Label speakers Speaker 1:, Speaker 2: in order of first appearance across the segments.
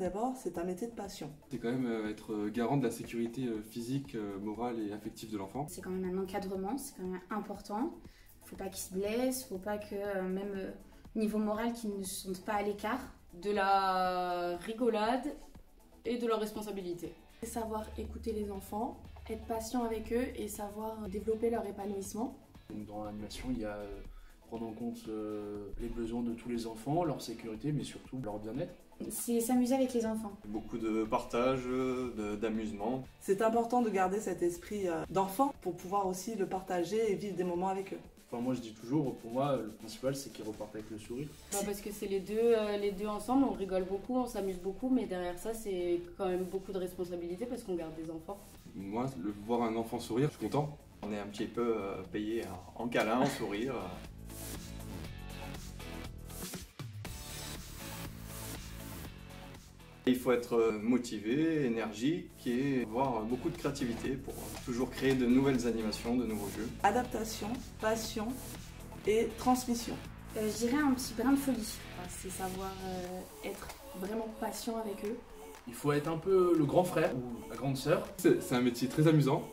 Speaker 1: d'abord, c'est un métier de passion.
Speaker 2: C'est quand même être garant de la sécurité physique, morale et affective de l'enfant.
Speaker 3: C'est quand même un encadrement, c'est quand même important. Faut pas qu'ils se blessent, faut pas que même niveau moral qu'ils ne se sentent pas à l'écart.
Speaker 4: De la rigolade et de la responsabilité.
Speaker 5: Savoir écouter les enfants, être patient avec eux et savoir développer leur épanouissement.
Speaker 6: Dans l'animation, il y a prendre en compte les besoins de tous les enfants, leur sécurité, mais surtout leur bien-être.
Speaker 3: C'est s'amuser avec les enfants.
Speaker 7: Beaucoup de partage, d'amusement.
Speaker 1: C'est important de garder cet esprit d'enfant pour pouvoir aussi le partager et vivre des moments avec eux.
Speaker 6: Enfin, moi je dis toujours, pour moi, le principal c'est qu'ils repartent avec le sourire.
Speaker 4: Parce que c'est les deux ensemble, on rigole beaucoup, on s'amuse beaucoup, mais derrière ça c'est quand même beaucoup de responsabilité parce qu'on garde des enfants.
Speaker 2: Moi, voir un enfant sourire, je suis content.
Speaker 7: On est un petit peu payé en câlin, en sourire. Il faut être motivé, énergique et avoir beaucoup de créativité pour toujours créer de nouvelles animations, de nouveaux jeux.
Speaker 1: Adaptation, passion et transmission.
Speaker 3: Je dirais un petit brin de folie.
Speaker 5: C'est savoir être vraiment patient avec eux.
Speaker 6: Il faut être un peu le grand frère ou la grande sœur.
Speaker 2: C'est un métier très amusant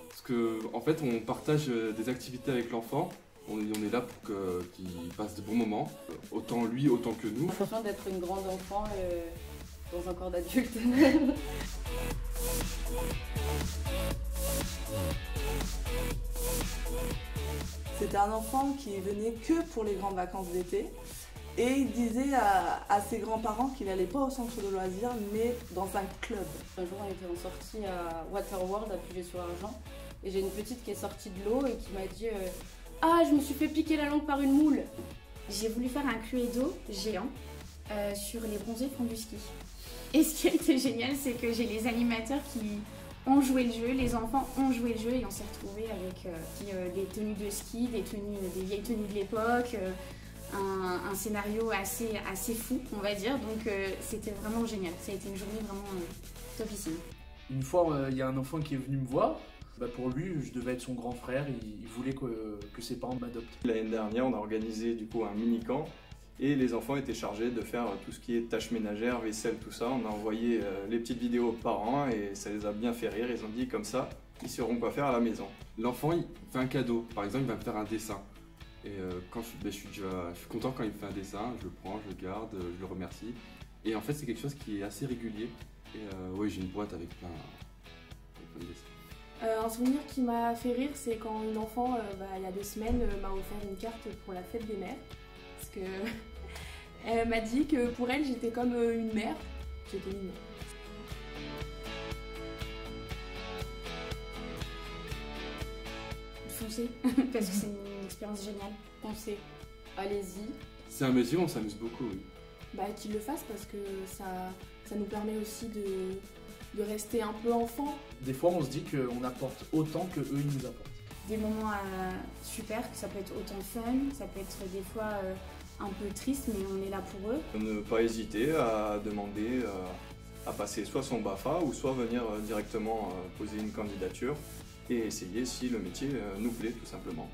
Speaker 2: parce qu'en fait on partage des activités avec l'enfant. On est là pour qu'il passe de bons moments, autant lui, autant que nous.
Speaker 4: Franchement, d'être une grande enfant dans un corps d'adulte.
Speaker 1: C'était un enfant qui venait que pour les grandes vacances d'été. Et il disait à ses grands-parents qu'il n'allait pas au centre de loisirs, mais dans un club.
Speaker 4: Un jour, on était en sortie à Waterworld, à Puget-sur-Argent, et j'ai une petite qui est sortie de l'eau et qui m'a dit ah, je me suis fait piquer la langue par une moule.
Speaker 3: J'ai voulu faire un Cluedo géant sur les bronzés font du ski. Et ce qui a été génial, c'est que j'ai les animateurs qui ont joué le jeu, les enfants ont joué le jeu et on s'est retrouvés avec des tenues de ski, des vieilles tenues de l'époque, un scénario assez fou, on va dire. Donc c'était vraiment génial. Ça a été une journée vraiment topissime.
Speaker 6: Une fois, il y a un enfant qui est venu me voir. Pour lui, je devais être son grand frère. Il voulait que ses parents m'adoptent.
Speaker 7: L'année dernière, on a organisé du coup un mini-camp. Et les enfants étaient chargés de faire tout ce qui est tâches ménagères, vaisselle, tout ça. On a envoyé les petites vidéos aux parents et ça les a bien fait rire. Ils ont dit comme ça, ils sauront quoi faire à la maison.
Speaker 2: L'enfant, il fait un cadeau. Par exemple, il va me faire un dessin. Et quand je suis content quand il me fait un dessin. Je le prends, je le garde, je le remercie. Et en fait, c'est quelque chose qui est assez régulier. Et oui, j'ai une boîte avec plein de dessins.
Speaker 5: Un souvenir qui m'a fait rire, c'est quand une enfant, il y a 2 semaines, m'a offert une carte pour la fête des mères. Parce que elle m'a dit que pour elle, j'étais comme une mère. J'étais une mère.
Speaker 3: Foncez, parce que c'est une expérience géniale.
Speaker 4: Foncez, allez-y.
Speaker 2: C'est un métier où on s'amuse beaucoup, oui.
Speaker 5: Qu'ils le fassent parce que ça nous permet aussi de rester un peu enfant.
Speaker 6: Des fois, on se dit qu'on apporte autant que eux ils nous apportent.
Speaker 3: Des moments super, ça peut être autant fun, ça peut être des fois un peu triste, mais on est là pour eux.
Speaker 7: Ne pas hésiter à demander à passer soit son BAFA ou soit venir directement poser une candidature et essayer si le métier nous plaît tout simplement.